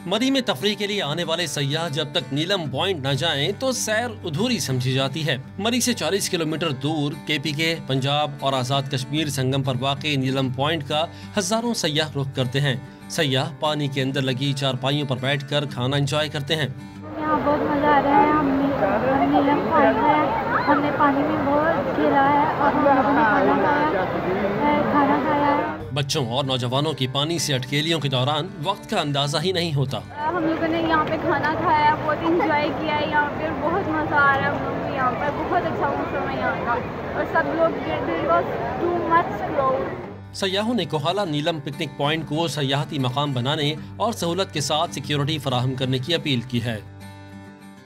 مری میں تفریح کے لیے آنے والے سیاح جب تک نیلم پوائنٹ نہ جائیں تو سیر ادھوری سمجھی جاتی ہے۔ مری سے 40 کلومیٹر دور KPK پنجاب اور آزاد کشمیر سنگم پر واقع نیلم پوائنٹ کا ہزاروں سیاح رخ کرتے ہیں۔ سیاح پانی کے اندر لگی چارپائیوں پر بیٹھ کر کھانا انجوائے کرتے ہیں۔ یہاں بہت مزہ آ رہا ہے۔ ہم نیلم پوائنٹ ہے، ہم نے پانی میں بہت کھیلا ہے اور ہم لوگوں نے کھانا کھایا ہے۔ بچوں اور نوجوانوں کی پانی سے اٹکیلیوں کے دوران وقت کا اندازہ ہی نہیں ہوتا۔ ہم لوگوں نے یہاں پہ کھانا کھایا، بہت انجوائے کیا ہے، یہاں پہ بہت مزہ آ رہا ہے ہم لوگوں کو، یہاں پر بہت اچھا موسم ہے یہاں کا اور سب لوگ ٹو مچ کراؤڈ۔ سیاحوں نے کوہالہ نیلم پکنک پوائنٹ کو سیاحتی مقام بنانے اور سہولت کے ساتھ سیکیورٹی فراہم کرنے کی اپیل کی ہے۔